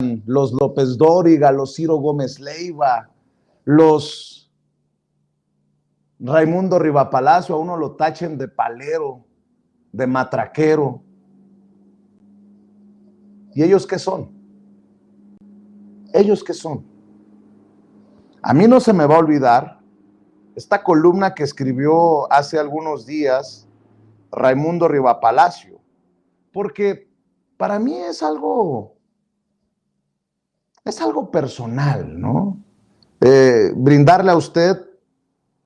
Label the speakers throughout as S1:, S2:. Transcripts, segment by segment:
S1: los López Dóriga, los Ciro Gómez Leiva, los Raimundo Rivapalacio, a uno lo tachen de palero, de matraquero. ¿Y ellos qué son? ¿Ellos qué son? A mí no se me va a olvidar esta columna que escribió hace algunos días Raimundo Rivapalacio, porque para mí es algo personal, ¿no? Brindarle a usted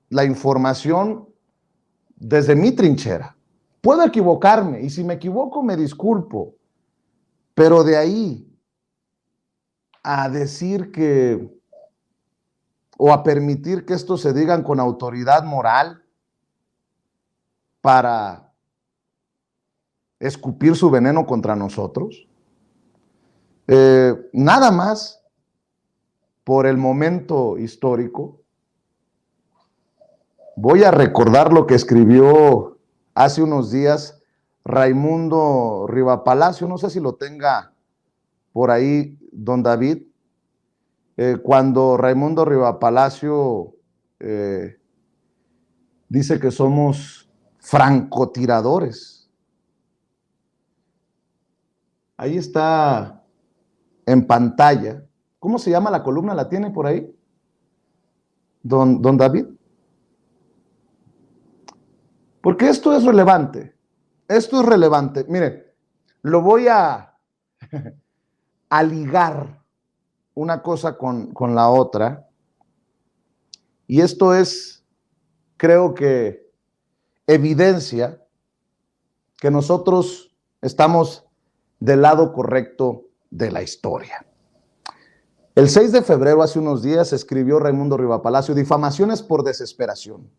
S1: la información desde mi trinchera. Puedo equivocarme y si me equivoco me disculpo, pero de ahí a decir que o a permitir que esto se digan con autoridad moral para escupir su veneno contra nosotros, nada más por el momento histórico, voy a recordar lo que escribió hace unos días Raimundo Rivapalacio, no sé si lo tenga por ahí don David, cuando Raimundo Rivapalacio dice que somos francotiradores. Ahí está en pantalla. ¿Cómo se llama la columna? ¿La tiene por ahí? Don David. Porque esto es relevante. Esto es relevante. Mire, lo voy a ligar una cosa con la otra. Y esto es, creo que, evidencia que nosotros estamos del lado correcto de la historia. El 6 de febrero, hace unos días, escribió Raimundo Rivapalacio, difamaciones por desesperación.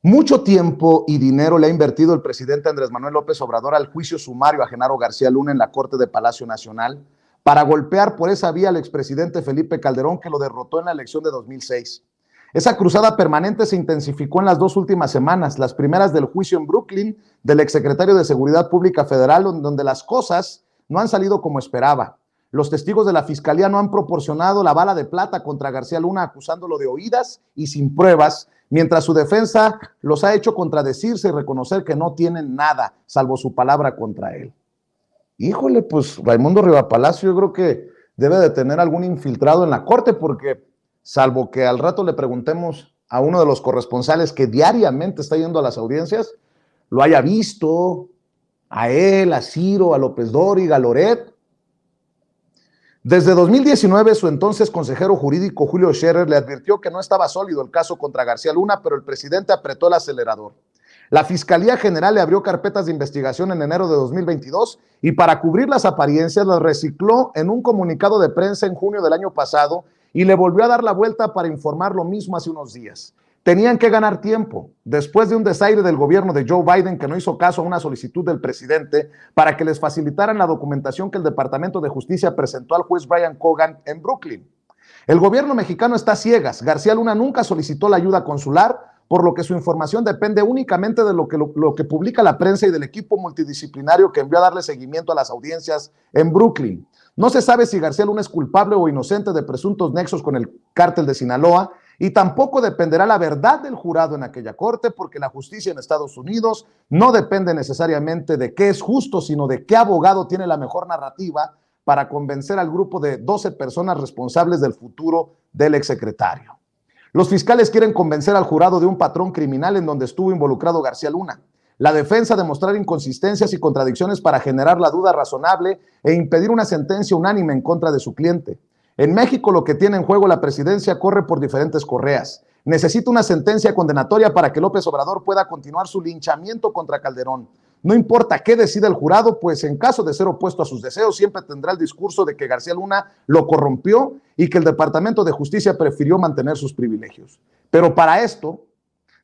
S1: Mucho tiempo y dinero le ha invertido el presidente Andrés Manuel López Obrador al juicio sumario a Genaro García Luna en la Corte de Palacio Nacional para golpear por esa vía al expresidente Felipe Calderón, que lo derrotó en la elección de 2006. Esa cruzada permanente se intensificó en las 2 últimas semanas, las primeras del juicio en Brooklyn del exsecretario de Seguridad Pública Federal, donde las cosas no han salido como esperaba. Los testigos de la fiscalía no han proporcionado la bala de plata contra García Luna, acusándolo de oídas y sin pruebas, mientras su defensa los ha hecho contradecirse y reconocer que no tienen nada, salvo su palabra contra él. Híjole, pues Raimundo Rivapalacio yo creo que debe de tener algún infiltrado en la corte, porque salvo que al rato le preguntemos a uno de los corresponsales que diariamente está yendo a las audiencias, lo haya visto, a él, a Ciro, a López Dóriga, a Loret. Desde 2019, su entonces consejero jurídico Julio Scherer le advirtió que no estaba sólido el caso contra García Luna, pero el presidente apretó el acelerador. La Fiscalía General le abrió carpetas de investigación en enero de 2022 y para cubrir las apariencias las recicló en un comunicado de prensa en junio del año pasado y le volvió a dar la vuelta para informar lo mismo hace unos días. Tenían que ganar tiempo, después de un desaire del gobierno de Joe Biden que no hizo caso a una solicitud del presidente para que les facilitaran la documentación que el Departamento de Justicia presentó al juez Brian Cogan en Brooklyn. El gobierno mexicano está a ciegas. García Luna nunca solicitó la ayuda consular, por lo que su información depende únicamente de lo que publica la prensa y del equipo multidisciplinario que envió a darle seguimiento a las audiencias en Brooklyn. No se sabe si García Luna es culpable o inocente de presuntos nexos con el cártel de Sinaloa, y tampoco dependerá la verdad del jurado en aquella corte, porque la justicia en Estados Unidos no depende necesariamente de qué es justo, sino de qué abogado tiene la mejor narrativa para convencer al grupo de 12 personas responsables del futuro del exsecretario. Los fiscales quieren convencer al jurado de un patrón criminal en donde estuvo involucrado García Luna. La defensa de mostrar inconsistencias y contradicciones para generar la duda razonable e impedir una sentencia unánime en contra de su cliente. En México, lo que tiene en juego la presidencia corre por diferentes correas. Necesita una sentencia condenatoria para que López Obrador pueda continuar su linchamiento contra Calderón. No importa qué decida el jurado, pues en caso de ser opuesto a sus deseos, siempre tendrá el discurso de que García Luna lo corrompió y que el Departamento de Justicia prefirió mantener sus privilegios. Pero para esto,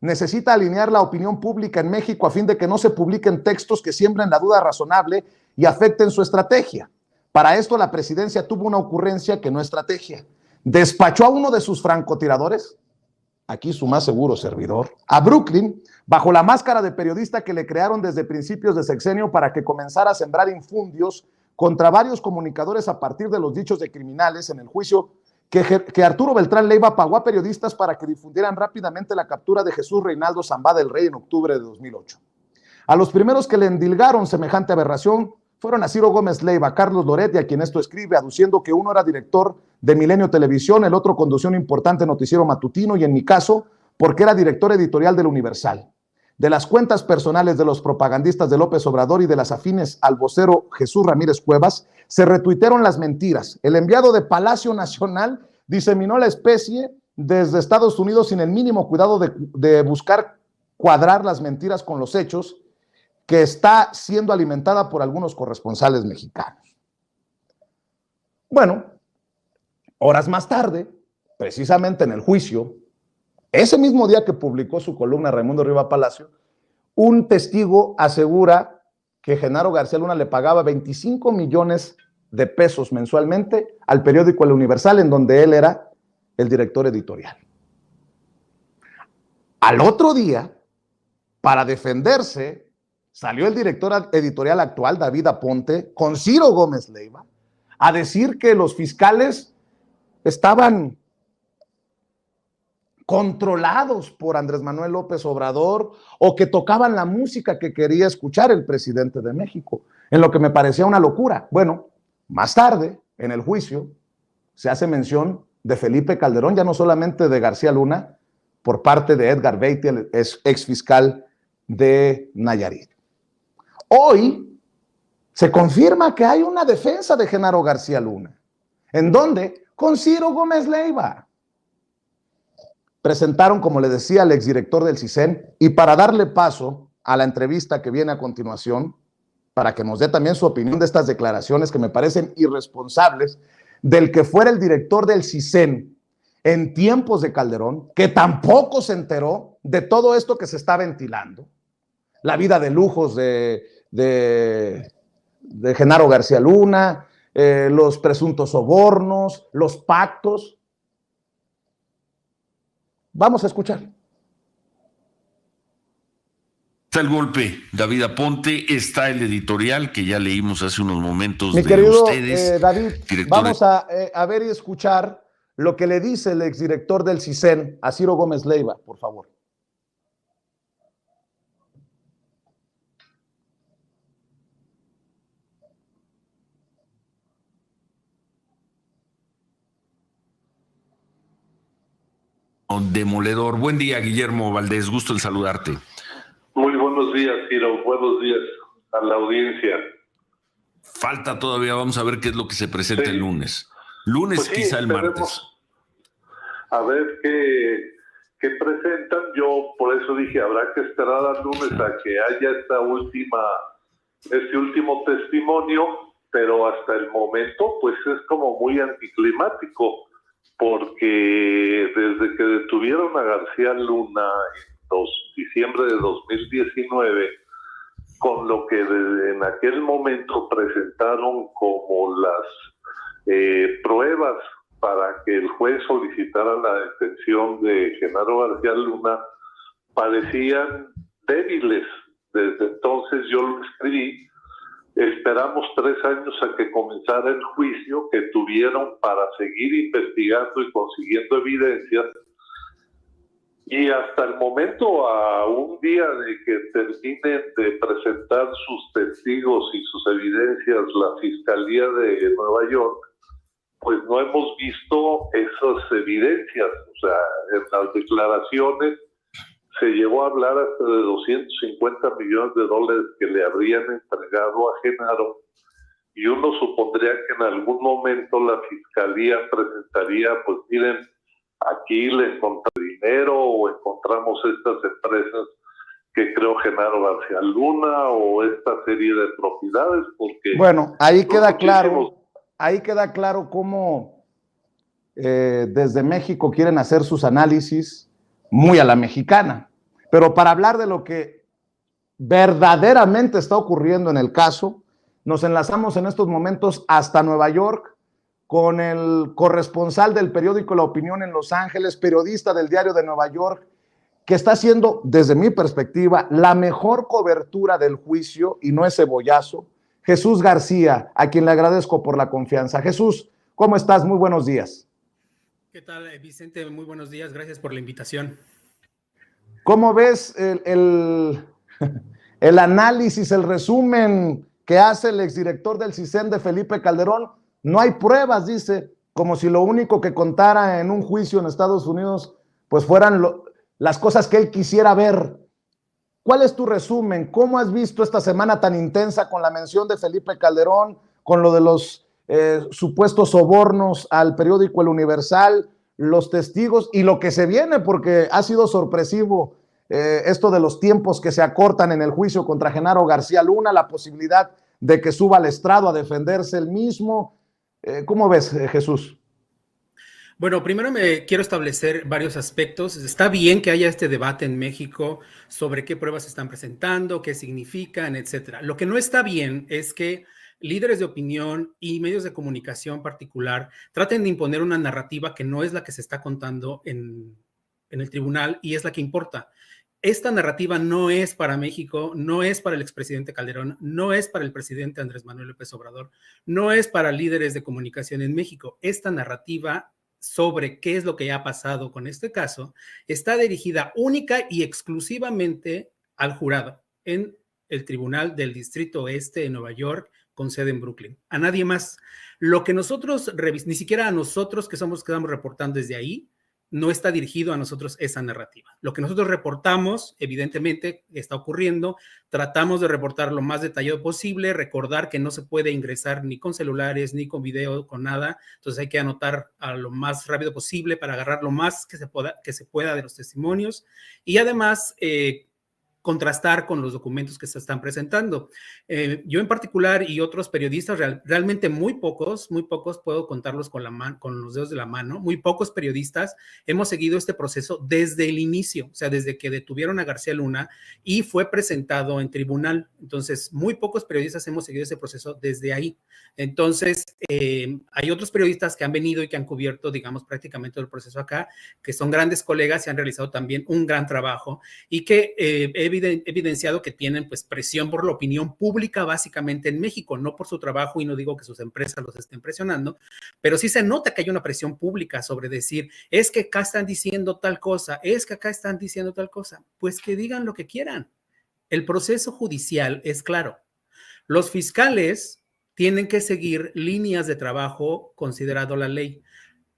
S1: necesita alinear la opinión pública en México a fin de que no se publiquen textos que siembren la duda razonable y afecten su estrategia. Para esto, la presidencia tuvo una ocurrencia que no estrategia. Despachó a uno de sus francotiradores, aquí su más seguro servidor, a Brooklyn, bajo la máscara de periodista que le crearon desde principios de sexenio para que comenzara a sembrar infundios contra varios comunicadores a partir de los dichos de criminales en el juicio que Arturo Beltrán Leiva pagó a periodistas para que difundieran rápidamente la captura de Jesús Reinaldo Zambada del Rey en octubre de 2008. A los primeros que le endilgaron semejante aberración fueron a Ciro Gómez Leiva, Carlos Loret, y a quien esto escribe, aduciendo que uno era director de Milenio Televisión, el otro condució un importante noticiero matutino y en mi caso, porque era director editorial del Universal. De las cuentas personales de los propagandistas de López Obrador y de las afines al vocero Jesús Ramírez Cuevas, se retuitearon las mentiras. El enviado de Palacio Nacional diseminó la especie desde Estados Unidos sin el mínimo cuidado de buscar cuadrar las mentiras con los hechos, que está siendo alimentada por algunos corresponsales mexicanos. Bueno, horas más tarde, precisamente en el juicio, ese mismo día que publicó su columna Raimundo Riva Palacio, un testigo asegura que Genaro García Luna le pagaba 25 millones de pesos mensualmente al periódico El Universal, en donde él era el director editorial. Al otro día, para defenderse, salió el director editorial actual, David Aponte, con Ciro Gómez Leiva, a decir que los fiscales estaban controlados por Andrés Manuel López Obrador o que tocaban la música que quería escuchar el presidente de México, en lo que me parecía una locura. Bueno, más tarde, en el juicio, se hace mención de Felipe Calderón, ya no solamente de García Luna, por parte de Edgar Beatty, el ex fiscal de Nayarit. Hoy se confirma que hay una defensa de Genaro García Luna. ¿En dónde? Con Ciro Gómez Leiva. Presentaron, como le decía, al exdirector del CISEN, y para darle paso a la entrevista que viene a continuación, para que nos dé también su opinión de estas declaraciones que me parecen irresponsables, del que fuera el director del CISEN en tiempos de Calderón, que tampoco se enteró de todo esto que se está ventilando, la vida de lujos de Genaro García Luna, los presuntos sobornos, los pactos. Vamos a escuchar.
S2: Está el golpe, David Aponte, está el editorial que ya leímos hace unos momentos.
S1: Mi
S2: de
S1: querido
S2: ustedes.
S1: David, vamos a ver y escuchar lo que le dice el exdirector del CISEN a Ciro Gómez Leiva, por favor.
S2: Demoledor. Buen día, Guillermo Valdés, gusto en saludarte.
S3: Muy buenos días, Ciro. Buenos días a la audiencia.
S2: Falta todavía, vamos a ver qué es lo que se presenta el lunes. Lunes, pues sí, quizá el martes.
S3: A ver qué presentan. Yo por eso dije, habrá que esperar al lunes a que haya este último testimonio, pero hasta el momento pues es como muy anticlimático, porque desde que detuvieron a García Luna en diciembre de 2019, con lo que en aquel momento presentaron como las pruebas para que el juez solicitara la detención de Genaro García Luna, parecían débiles. Desde entonces yo lo escribí. Esperamos 3 años a que comenzara el juicio que tuvieron para seguir investigando y consiguiendo evidencias. Y hasta el momento, a un día de que terminen de presentar sus testigos y sus evidencias la Fiscalía de Nueva York, pues no hemos visto esas evidencias. O sea, en las declaraciones se llegó a hablar hasta de 250 millones de dólares que le habrían entregado a Genaro, y uno supondría que en algún momento la Fiscalía presentaría, pues miren, aquí le encontramos dinero o encontramos estas empresas que creó Genaro García Luna o esta serie de propiedades, porque...
S1: Bueno, ahí queda claro cómo desde México quieren hacer sus análisis muy a la mexicana. Pero para hablar de lo que verdaderamente está ocurriendo en el caso, nos enlazamos en estos momentos hasta Nueva York con el corresponsal del periódico La Opinión en Los Ángeles, periodista del Diario de Nueva York, que está haciendo, desde mi perspectiva, la mejor cobertura del juicio, y no es cebollazo, Jesús García, a quien le agradezco por la confianza. Jesús, ¿cómo estás? Muy buenos días.
S4: ¿Qué tal, Vicente? Muy buenos días. Gracias por la invitación.
S1: ¿Cómo ves el análisis, el resumen que hace el exdirector del CISEN de Felipe Calderón? No hay pruebas, dice, como si lo único que contara en un juicio en Estados Unidos pues fueran las cosas que él quisiera ver. ¿Cuál es tu resumen? ¿Cómo has visto esta semana tan intensa con la mención de Felipe Calderón, con lo de los supuestos sobornos al periódico El Universal, los testigos y lo que se viene? Porque ha sido sorpresivo esto de los tiempos que se acortan en el juicio contra Genaro García Luna, la posibilidad de que suba al estrado a defenderse él mismo. ¿Cómo ves, Jesús?
S4: Bueno, primero me quiero establecer varios aspectos. Está bien que haya este debate en México sobre qué pruebas se están presentando, qué significan, etcétera. Lo que no está bien es que líderes de opinión y medios de comunicación particular traten de imponer una narrativa que no es la que se está contando en el tribunal y es la que importa. Esta narrativa no es para México, no es para el expresidente Calderón, no es para el presidente Andrés Manuel López Obrador, no es para líderes de comunicación en México. Esta narrativa sobre qué es lo que ha pasado con este caso está dirigida única y exclusivamente al jurado en el Tribunal del Distrito Oeste de Nueva York, con sede en Brooklyn. A nadie más. Lo que nosotros, ni siquiera a nosotros que estamos reportando desde ahí, no está dirigido a nosotros esa narrativa. Lo que nosotros reportamos, evidentemente, está ocurriendo. Tratamos de reportar lo más detallado posible, recordar que no se puede ingresar ni con celulares, ni con video, con nada. Entonces hay que anotar a lo más rápido posible para agarrar lo más que se pueda de los testimonios. Y además, contrastar con los documentos que se están presentando. Yo en particular y otros periodistas, realmente muy pocos, puedo contarlos con los dedos de la mano, muy pocos periodistas hemos seguido este proceso desde el inicio, o sea, desde que detuvieron a García Luna y fue presentado en tribunal. Entonces, muy pocos periodistas hemos seguido ese proceso desde ahí. Entonces, hay otros periodistas que han venido y que han cubierto, digamos, prácticamente todo el proceso acá, que son grandes colegas y han realizado también un gran trabajo y que evidenciado que tienen pues presión por la opinión pública básicamente en México, no por su trabajo, y no digo que sus empresas los estén presionando, pero sí se nota que hay una presión pública sobre decir, es que acá están diciendo tal cosa, es que acá están diciendo tal cosa. Pues que digan lo que quieran. El proceso judicial es claro. Los fiscales tienen que seguir líneas de trabajo considerado la ley.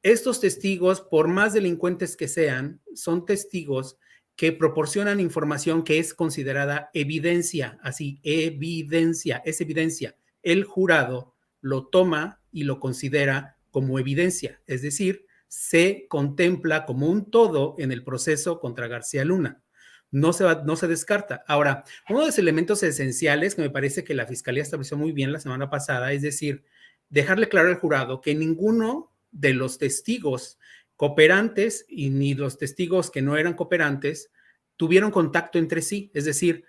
S4: Estos testigos, por más delincuentes que sean, son testigos que proporcionan información que es considerada evidencia, así, evidencia, es evidencia. El jurado lo toma y lo considera como evidencia, es decir, se contempla como un todo en el proceso contra García Luna. No se descarta. Ahora, uno de los elementos esenciales que me parece que la Fiscalía estableció muy bien la semana pasada, es decir, dejarle claro al jurado que ninguno de los testigos cooperantes y ni los testigos que no eran cooperantes tuvieron contacto entre sí, es decir,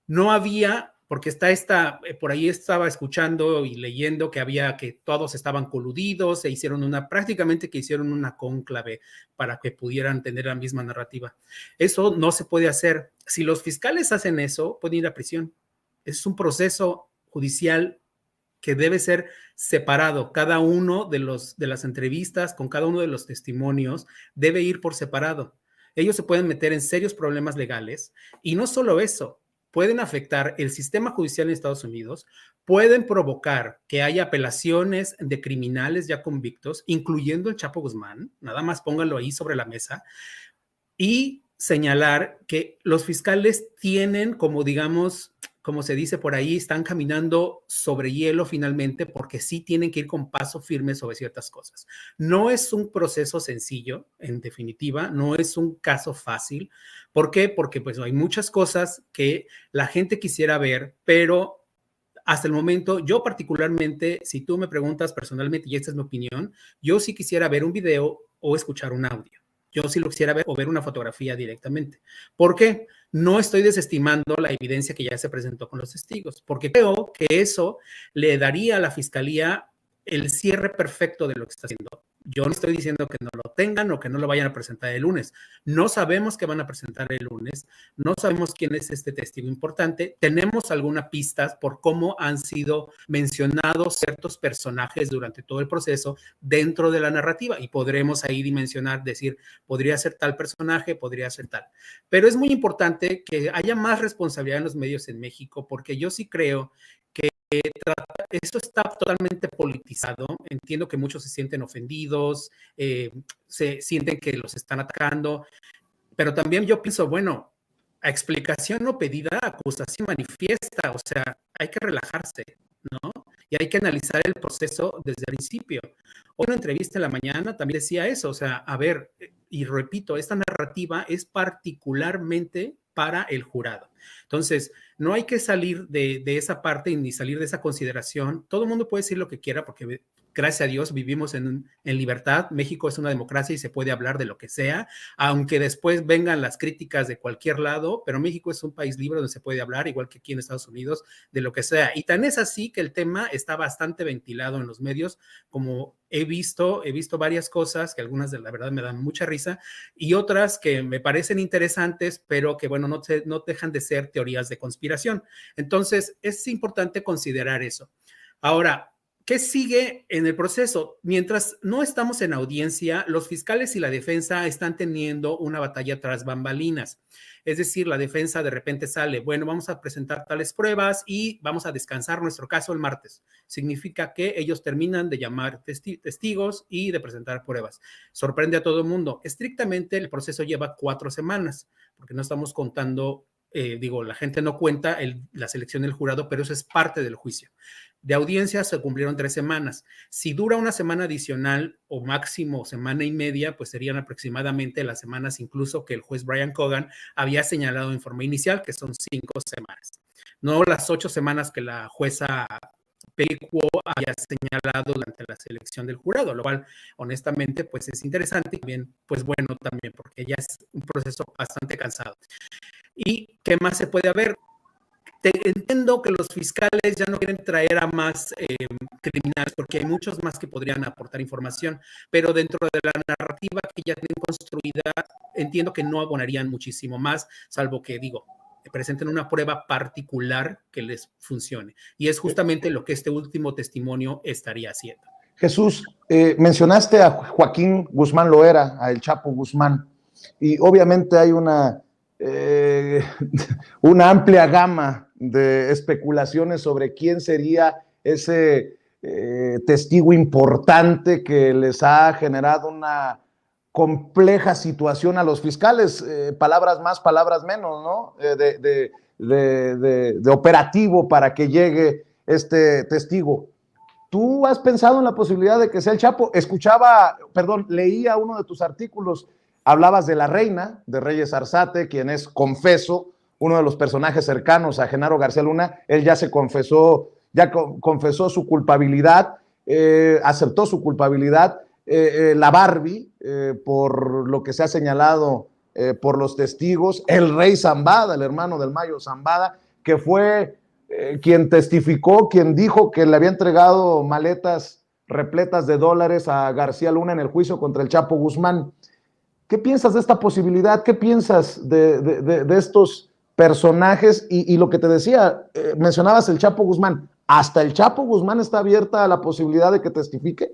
S4: no había, porque por ahí estaba escuchando y leyendo que todos estaban coludidos, prácticamente que hicieron una cónclave para que pudieran tener la misma narrativa. Eso no se puede hacer. Si los fiscales hacen eso, pueden ir a prisión. Es un proceso judicial que debe ser separado. Cada uno de las entrevistas con cada uno de los testimonios debe ir por separado. Ellos se pueden meter en serios problemas legales y no solo eso, pueden afectar el sistema judicial en Estados Unidos, pueden provocar que haya apelaciones de criminales ya convictos, incluyendo el Chapo Guzmán, nada más pónganlo ahí sobre la mesa, y señalar que los fiscales tienen, como digamos, como se dice por ahí, están caminando sobre hielo finalmente porque sí tienen que ir con paso firme sobre ciertas cosas. No es un proceso sencillo, en definitiva, no es un caso fácil. ¿Por qué? Porque pues hay muchas cosas que la gente quisiera ver, pero hasta el momento, yo particularmente, si tú me preguntas personalmente, y esta es mi opinión, yo sí quisiera ver un video o escuchar un audio. Yo sí lo quisiera ver o ver una fotografía directamente. ¿Por qué? No estoy desestimando la evidencia que ya se presentó con los testigos, porque creo que eso le daría a la Fiscalía el cierre perfecto de lo que está haciendo. Yo no estoy diciendo que no lo tengan o que no lo vayan a presentar el lunes. No sabemos qué van a presentar el lunes. No sabemos quién es este testigo importante. Tenemos algunas pistas por cómo han sido mencionados ciertos personajes durante todo el proceso dentro de la narrativa y podremos ahí dimensionar, decir, podría ser tal personaje, podría ser tal. Pero es muy importante que haya más responsabilidad en los medios en México porque yo sí creo que esto está totalmente politizado. Entiendo que muchos se sienten ofendidos, se sienten que los están atacando, pero también yo pienso, bueno, a explicación no pedida, acusación manifiesta, o sea, hay que relajarse, ¿no? Y hay que analizar el proceso desde el principio. Hoy en una entrevista en la mañana también decía eso, o sea, a ver, y repito, esta narrativa es particularmente para el jurado. Entonces, no hay que salir de esa parte ni salir de esa consideración. Todo el mundo puede decir lo que quiera porque gracias a Dios vivimos en libertad. México es una democracia y se puede hablar de lo que sea, aunque después vengan las críticas de cualquier lado, pero México es un país libre donde se puede hablar, igual que aquí en Estados Unidos, de lo que sea. Y tan es así que el tema está bastante ventilado en los medios, como he visto varias cosas que algunas de la verdad me dan mucha risa y otras que me parecen interesantes, pero que bueno, no dejan de ser teorías de conspiración. Entonces, es importante considerar eso. Ahora, ¿qué sigue en el proceso? Mientras no estamos en audiencia, los fiscales y la defensa están teniendo una batalla tras bambalinas. Es decir, la defensa de repente sale, bueno, vamos a presentar tales pruebas y vamos a descansar nuestro caso el martes. Significa que ellos terminan de llamar testigos y de presentar pruebas. Sorprende a todo el mundo. Estrictamente el proceso lleva 4 semanas, porque no estamos contando, la gente no cuenta la selección del jurado, pero eso es parte del juicio. De audiencia se cumplieron 3 semanas. Si dura una semana adicional o máximo semana y media, pues serían aproximadamente las semanas incluso que el juez Brian Cogan había señalado en forma inicial, que son 5 semanas. No las 8 semanas que la jueza Pericuo había señalado durante la selección del jurado, lo cual honestamente pues es interesante y también, pues bueno también, porque ya es un proceso bastante cansado. ¿Y qué más se puede haber? Entiendo que los fiscales ya no quieren traer a más criminales porque hay muchos más que podrían aportar información, pero dentro de la narrativa que ya tienen construida, entiendo que no abonarían muchísimo más, salvo que, presenten una prueba particular que les funcione. Y es justamente lo que este último testimonio estaría haciendo.
S1: Jesús, mencionaste a Joaquín Guzmán Loera, a El Chapo Guzmán, y obviamente hay una amplia gama de especulaciones sobre quién sería ese testigo importante que les ha generado una compleja situación a los fiscales, palabras más, palabras menos, ¿no? De operativo para que llegue este testigo. ¿Tú has pensado en la posibilidad de que sea el Chapo? Leía uno de tus artículos, hablabas de la reina, de Reyes Arzate, quien es, confeso, uno de los personajes cercanos a Genaro García Luna. Él ya confesó su culpabilidad, aceptó su culpabilidad. La Barbie, por lo que se ha señalado por los testigos, el rey Zambada, el hermano del Mayo Zambada, que fue quien testificó, quien dijo que le había entregado maletas repletas de dólares a García Luna en el juicio contra el Chapo Guzmán. ¿Qué piensas de esta posibilidad? ¿Qué piensas de estos personajes? Y lo que te decía, mencionabas el Chapo Guzmán. ¿Hasta el Chapo Guzmán está abierta a la posibilidad de que testifique?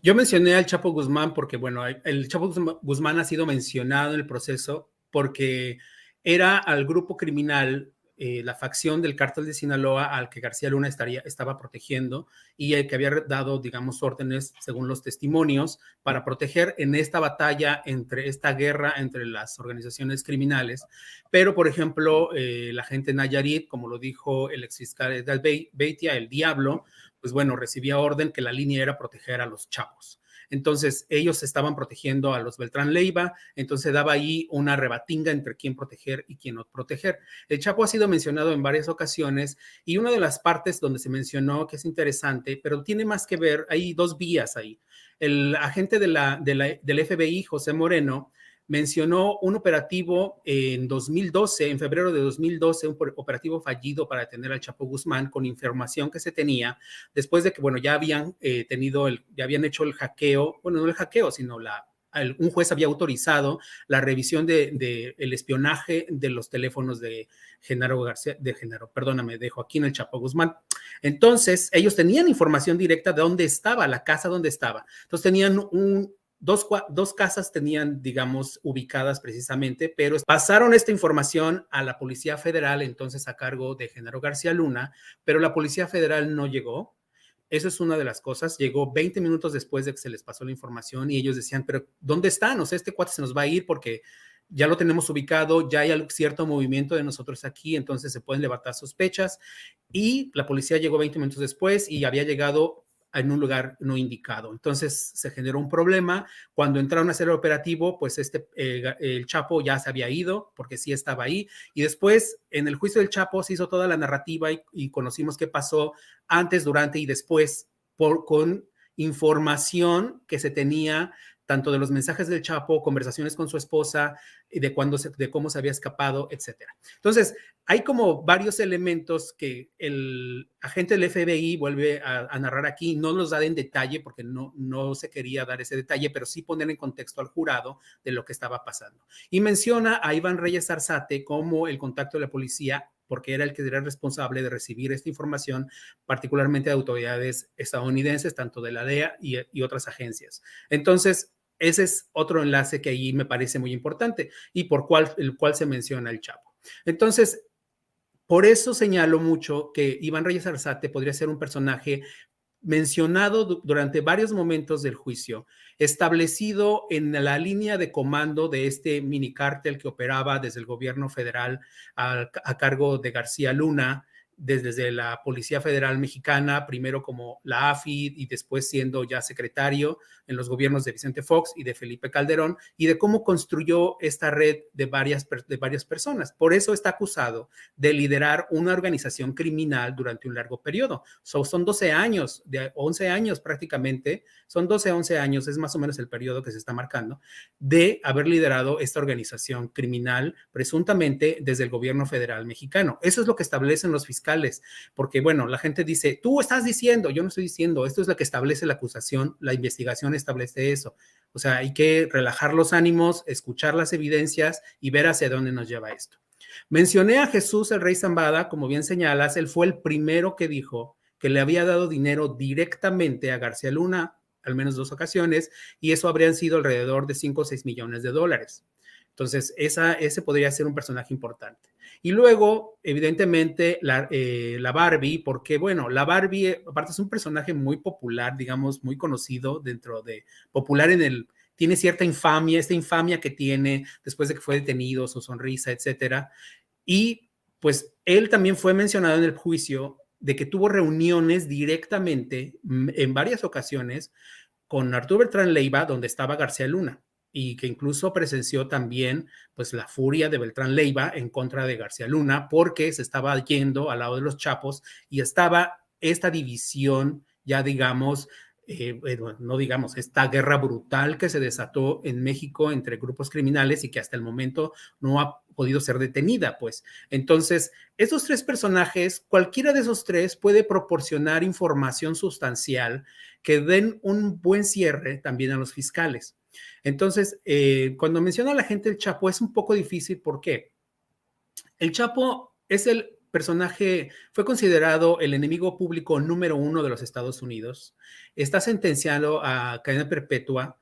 S4: Yo mencioné al Chapo Guzmán porque, bueno, el Chapo Guzmán ha sido mencionado en el proceso porque era al grupo criminal, la facción del cártel de Sinaloa al que García Luna estaba protegiendo y el que había dado, digamos, órdenes, según los testimonios, para proteger en esta batalla, esta guerra entre las organizaciones criminales. Pero, por ejemplo, la gente Nayarit, como lo dijo el exfiscal Edgar Beitia, el Diablo, pues bueno, recibía orden que la línea era proteger a los chavos. Entonces, ellos estaban protegiendo a los Beltrán Leiva, entonces daba ahí una rebatinga entre quién proteger y quién no proteger. El Chapo ha sido mencionado en varias ocasiones y una de las partes donde se mencionó, que es interesante, pero tiene más que ver, hay 2 vías ahí. El agente del FBI, José Moreno, mencionó un operativo en 2012, en febrero de 2012, un operativo fallido para detener al Chapo Guzmán con información que se tenía después de que, bueno, ya habían ya habían hecho el hackeo, bueno, no el hackeo, sino un juez había autorizado la revisión de el espionaje de los teléfonos de de Joaquín el Chapo Guzmán. Entonces, ellos tenían información directa de dónde estaba, la casa donde estaba. Entonces, tenían dos casas tenían, digamos, ubicadas precisamente, pero pasaron esta información a la Policía Federal, entonces a cargo de Genaro García Luna, pero la Policía Federal no llegó. Eso es una de las cosas. Llegó 20 minutos después de que se les pasó la información y ellos decían, pero ¿dónde están? O sea, este cuate se nos va a ir porque ya lo tenemos ubicado, ya hay cierto movimiento de nosotros aquí, entonces se pueden levantar sospechas. Y la policía llegó 20 minutos después y había llegado en un lugar no indicado. Entonces se generó un problema. Cuando entraron a hacer el operativo, pues el Chapo ya se había ido porque sí estaba ahí. Y después, en el juicio del Chapo, se hizo toda la narrativa y conocimos qué pasó antes, durante y después con información que se tenía tanto de los mensajes del Chapo, conversaciones con su esposa, de cómo se había escapado, etcétera. Entonces, hay como varios elementos que el agente del FBI vuelve a narrar aquí, no los da en detalle porque no se quería dar ese detalle, pero sí poner en contexto al jurado de lo que estaba pasando. Y menciona a Iván Reyes Arzate como el contacto de la policía, porque era el que era responsable de recibir esta información, particularmente de autoridades estadounidenses, tanto de la DEA y otras agencias. Entonces, ese es otro enlace que ahí me parece muy importante y el cual se menciona el Chapo. Entonces, por eso señalo mucho que Iván Reyes Arzate podría ser un personaje mencionado durante varios momentos del juicio, establecido en la línea de comando de este mini cártel que operaba desde el gobierno federal a cargo de García Luna, desde la Policía Federal Mexicana, primero como la AFI y después siendo ya secretario en los gobiernos de Vicente Fox y de Felipe Calderón, y de cómo construyó esta red de varias personas. Por eso está acusado de liderar una organización criminal durante un largo periodo. Son 12 años, de 11 años prácticamente, son 12 a 11 años, es más o menos el periodo que se está marcando, de haber liderado esta organización criminal presuntamente desde el gobierno federal mexicano. Eso es lo que establecen los fiscales, porque bueno, la gente dice, tú estás diciendo, yo no estoy diciendo, esto es lo que establece la acusación, la investigación establece eso. O sea, hay que relajar los ánimos, escuchar las evidencias y ver hacia dónde nos lleva esto. Mencioné a Jesús el Rey Zambada, como bien señalas, él fue el primero que dijo que le había dado dinero directamente a García Luna, al menos 2 ocasiones, y eso habrían sido alrededor de 5 o 6 millones de dólares. Entonces, ese podría ser un personaje importante. Y luego, evidentemente, la Barbie, porque, bueno, la Barbie, aparte es un personaje muy popular, digamos, muy conocido popular tiene cierta infamia, esta infamia que tiene después de que fue detenido, su sonrisa, etcétera. Y, pues, él también fue mencionado en el juicio de que tuvo reuniones directamente, en varias ocasiones, con Arturo Beltrán Leiva, donde estaba García Luna, y que incluso presenció también pues la furia de Beltrán Leiva en contra de García Luna porque se estaba yendo al lado de los Chapos y estaba esta división ya digamos, no digamos, esta guerra brutal que se desató en México entre grupos criminales y que hasta el momento no ha podido ser detenida, pues. Entonces, estos 3 personajes, cualquiera de esos 3 puede proporcionar información sustancial que den un buen cierre también a los fiscales. Entonces, cuando menciona a la gente el Chapo es un poco difícil. ¿Por qué? El Chapo es el personaje, fue considerado el enemigo público número 1 de los Estados Unidos, está sentenciado a cadena perpetua,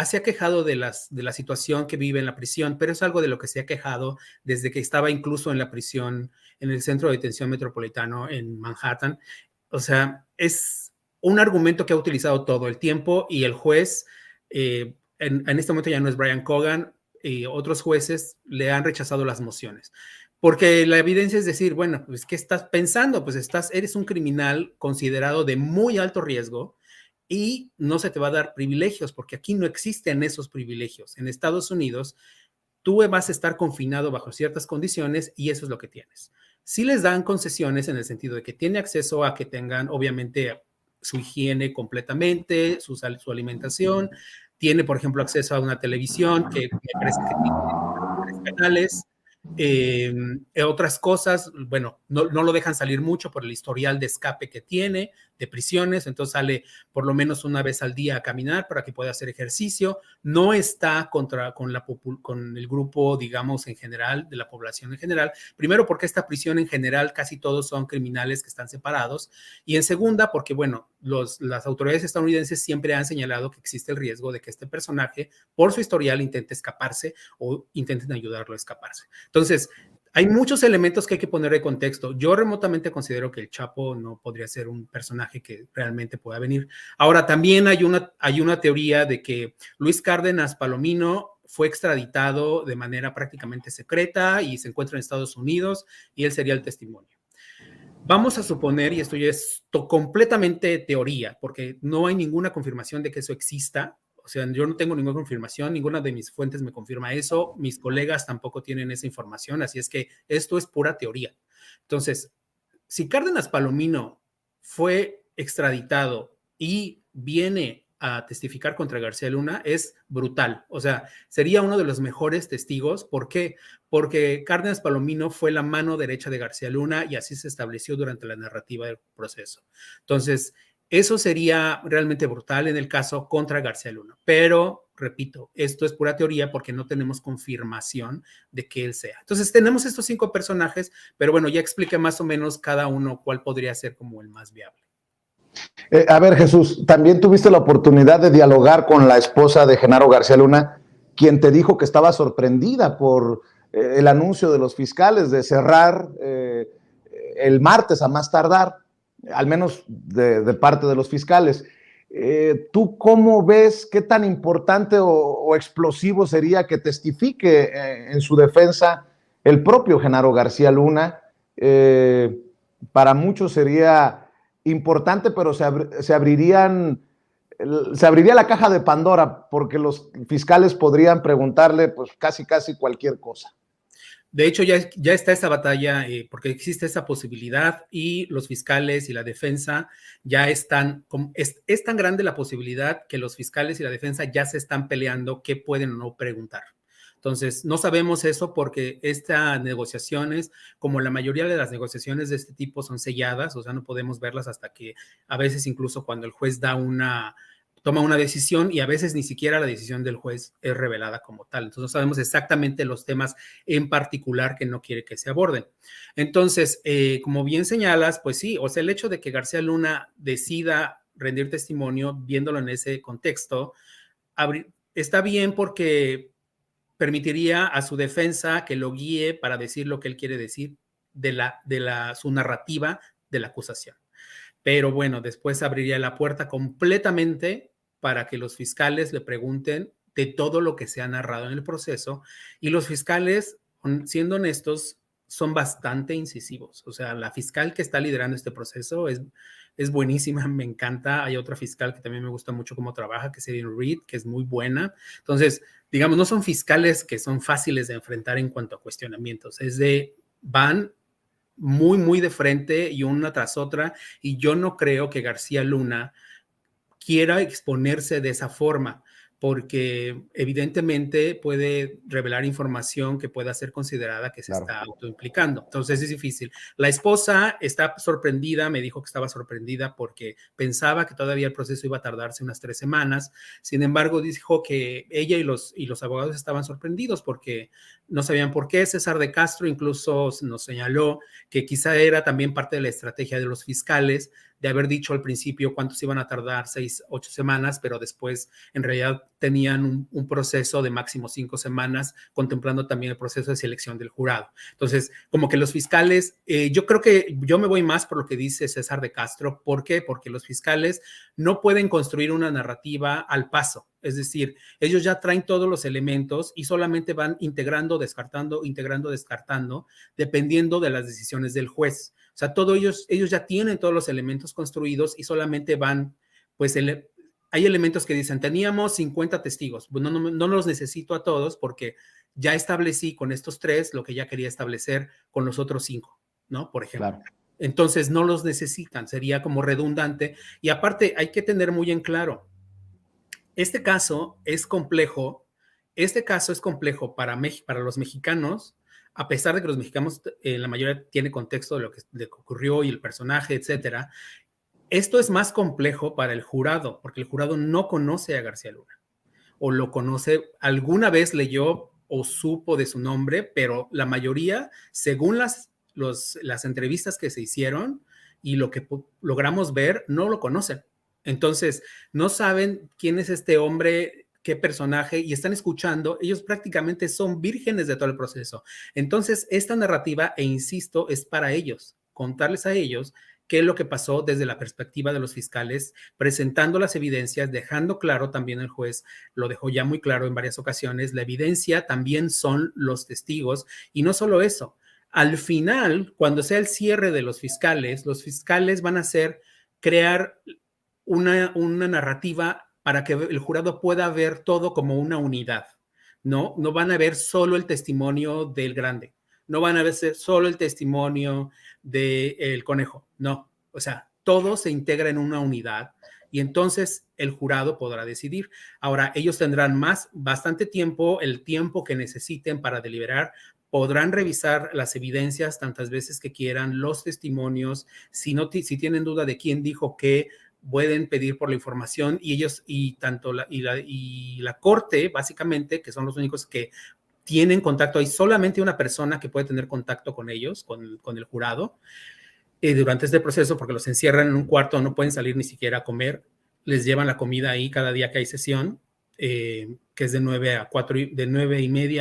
S4: se ha quejado de la situación que vive en la prisión, pero es algo de lo que se ha quejado desde que estaba incluso en la prisión, en el Centro de Detención Metropolitano en Manhattan. O sea, es un argumento que ha utilizado todo el tiempo y el juez, en este momento ya no es Brian Cogan, y otros jueces le han rechazado las mociones. Porque la evidencia es decir, bueno, pues, ¿qué estás pensando? Pues eres un criminal considerado de muy alto riesgo y no se te va a dar privilegios, porque aquí no existen esos privilegios. En Estados Unidos, tú vas a estar confinado bajo ciertas condiciones y eso es lo que tienes. Sí les dan concesiones en el sentido de que tiene acceso a que tengan, obviamente, su higiene completamente, su alimentación, tiene, por ejemplo, acceso a una televisión que me parece que tiene 3 canales. Otras cosas, bueno, no lo dejan salir mucho por el historial de escape que tiene, de prisiones, entonces sale por lo menos una vez al día a caminar para que pueda hacer ejercicio, no está con el grupo, digamos, en general, de la población en general, primero porque esta prisión en general casi todos son criminales que están separados, y en segunda porque, bueno, las autoridades estadounidenses siempre han señalado que existe el riesgo de que este personaje, por su historial, intente escaparse o intenten ayudarlo a escaparse. Entonces, hay muchos elementos que hay que poner de contexto. Yo remotamente considero que el Chapo no podría ser un personaje que realmente pueda venir. Ahora, también hay una teoría de que Luis Cárdenas Palomino fue extraditado de manera prácticamente secreta y se encuentra en Estados Unidos y él sería el testimonio. Vamos a suponer, y esto ya es completamente teoría, porque no hay ninguna confirmación de que eso exista. O sea, yo no tengo ninguna confirmación, ninguna de mis fuentes me confirma eso, mis colegas tampoco tienen esa información, así es que esto es pura teoría. Entonces, si Cárdenas Palomino fue extraditado y viene a testificar contra García Luna, es brutal. O sea, sería uno de los mejores testigos. ¿Por qué? Porque Cárdenas Palomino fue la mano derecha de García Luna y así se estableció durante la narrativa del proceso. Entonces, eso sería realmente brutal en el caso contra García Luna. Pero, repito, esto es pura teoría porque no tenemos confirmación de que él sea. Entonces, tenemos estos 5 personajes, pero bueno, ya expliqué más o menos cada uno cuál podría ser como el más viable.
S1: A ver, Jesús, también tuviste la oportunidad de dialogar con la esposa de Genaro García Luna, quien te dijo que estaba sorprendida por el anuncio de los fiscales de cerrar el martes a más tardar, al menos de parte de los fiscales. ¿Tú cómo ves qué tan importante o explosivo sería que testifique en su defensa el propio Genaro García Luna? Para muchos sería importante, pero se abriría la caja de Pandora, porque los fiscales podrían preguntarle pues casi cualquier cosa.
S4: De hecho, ya está esa batalla porque existe esa posibilidad y los fiscales y la defensa ya están, es tan grande la posibilidad que los fiscales y la defensa ya se están peleando qué pueden o no preguntar. Entonces, no sabemos eso porque estas negociaciones, como la mayoría de las negociaciones de este tipo, son selladas, o sea, no podemos verlas hasta que a veces incluso cuando el juez toma una decisión y a veces ni siquiera la decisión del juez es revelada como tal. Entonces, no sabemos exactamente los temas en particular que no quiere que se aborden. Entonces, como bien señalas, pues sí, o sea, el hecho de que García Luna decida rendir testimonio viéndolo en ese contexto, está bien porque permitiría a su defensa que lo guíe para decir lo que él quiere decir su narrativa de la acusación. Pero bueno, después abriría la puerta completamente para que los fiscales le pregunten de todo lo que se ha narrado en el proceso y los fiscales, siendo honestos, son bastante incisivos. O sea, la fiscal que está liderando este proceso es buenísima, me encanta. Hay otra fiscal que también me gusta mucho cómo trabaja, que es Erin Reed, que es muy buena. Entonces, digamos, no son fiscales que son fáciles de enfrentar en cuanto a cuestionamientos. Van muy, muy de frente y una tras otra, y yo no creo que García Luna quiera exponerse de esa forma, porque evidentemente puede revelar información que pueda ser considerada que se está autoimplicando. Entonces es difícil. La esposa está sorprendida, me dijo que estaba sorprendida porque pensaba que todavía el proceso iba a tardarse unas 3 semanas. Sin embargo, dijo que ella y los abogados estaban sorprendidos porque no sabían por qué. César de Castro incluso nos señaló que quizá era también parte de la estrategia de los fiscales de haber dicho al principio cuántos iban a tardar 6, 8 semanas, pero después en realidad tenían un proceso de máximo 5 semanas, contemplando también el proceso de selección del jurado. Entonces, como que los fiscales, yo creo que yo me voy más por lo que dice César de Castro. ¿Por qué? Porque los fiscales no pueden construir una narrativa al paso. Es decir, ellos ya traen todos los elementos y solamente van integrando, descartando, dependiendo de las decisiones del juez. O sea, ellos ya tienen todos los elementos construidos y solamente van, pues hay elementos que dicen, teníamos 50 testigos, no los necesito a todos porque ya establecí con estos 3 lo que ya quería establecer con los otros 5, ¿no? Por ejemplo. Claro. Entonces no los necesitan, sería como redundante. Y aparte hay que tener muy en claro, Este caso es complejo. Este caso es complejo para los mexicanos, a pesar de que los mexicanos, la mayoría tiene contexto de lo que ocurrió y el personaje, etcétera. Esto es más complejo para el jurado, porque el jurado no conoce a García Luna, o lo conoce, alguna vez leyó o supo de su nombre, pero la mayoría, según las entrevistas que se hicieron y lo que logramos ver, no lo conocen. Entonces, no saben quién es este hombre, qué personaje, y están escuchando, ellos prácticamente son vírgenes de todo el proceso. Entonces, esta narrativa, e insisto, es para ellos, contarles a ellos qué es lo que pasó desde la perspectiva de los fiscales, presentando las evidencias, dejando claro también el juez, lo dejó ya muy claro en varias ocasiones, la evidencia también son los testigos, y no solo eso, al final, cuando sea el cierre de los fiscales van a crear una narrativa para que el jurado pueda ver todo como una unidad, ¿no? No van a ver solo el testimonio del grande, no van a ver solo el testimonio del conejo, no. O sea, todo se integra en una unidad y entonces el jurado podrá decidir. Ahora, ellos tendrán bastante tiempo, el tiempo que necesiten para deliberar, podrán revisar las evidencias tantas veces que quieran, los testimonios, si tienen duda de quién dijo qué, pueden pedir por la información y ellos y la corte, básicamente, que son los únicos que tienen contacto, hay solamente una persona que puede tener contacto con ellos, con el jurado, durante este proceso, porque los encierran en un cuarto, no pueden salir ni siquiera a comer, les llevan la comida ahí cada día que hay sesión, que es de 9:30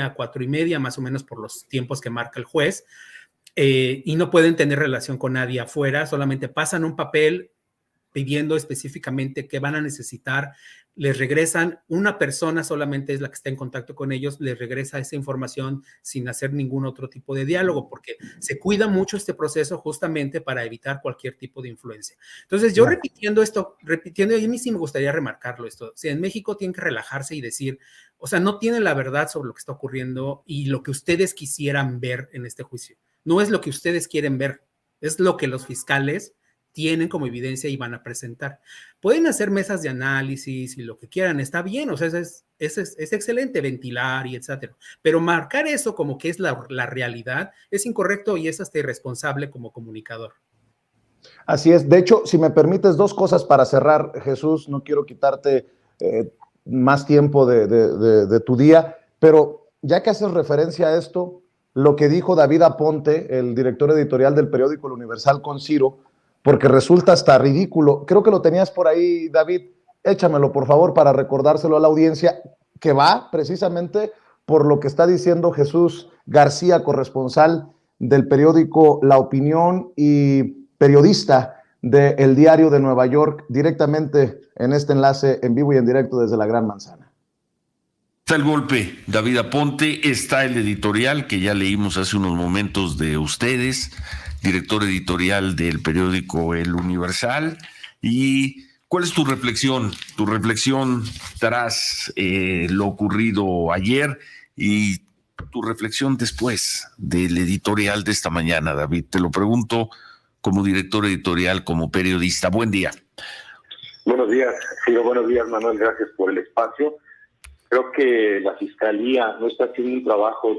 S4: a 4:30, más o menos por los tiempos que marca el juez, y no pueden tener relación con nadie afuera, solamente pasan un papel pidiendo específicamente qué van a necesitar, les regresan, una persona solamente es la que está en contacto con ellos, les regresa esa información sin hacer ningún otro tipo de diálogo, porque se cuida mucho este proceso justamente para evitar cualquier tipo de influencia. Entonces, yo repitiendo, y a mí sí me gustaría remarcarlo esto, o sea, en México tienen que relajarse y decir, o sea, no tienen la verdad sobre lo que está ocurriendo y lo que ustedes quisieran ver en este juicio. No es lo que ustedes quieren ver, es lo que los fiscales tienen como evidencia y van a presentar. Pueden hacer mesas de análisis y lo que quieran, está bien, o sea, es excelente ventilar y etcétera, pero marcar eso como que es la realidad es incorrecto y es hasta irresponsable como comunicador.
S1: Así es. De hecho, si me permites, dos cosas para cerrar, Jesús, no quiero quitarte más tiempo de tu día, pero ya que haces referencia a esto, lo que dijo David Aponte, el director editorial del periódico El Universal con Ciro, porque resulta hasta ridículo. Creo que lo tenías por ahí, David. Échamelo, por favor, para recordárselo a la audiencia, que va precisamente por lo que está diciendo Jesús García, corresponsal del periódico La Opinión y periodista del Diario de Nueva York, directamente en este enlace en vivo y en directo desde la Gran Manzana.
S2: Está el golpe, David Aponte, está el editorial que ya leímos hace unos momentos de ustedes, director editorial del periódico El Universal. ¿Y cuál es tu reflexión? Tu reflexión tras lo ocurrido ayer y tu reflexión después del editorial de esta mañana, David. Te lo pregunto como director editorial, como periodista. Buen día.
S5: Buenos días, Ciro. Buenos días, Manuel. Gracias por el espacio. Creo que la Fiscalía no está haciendo un trabajo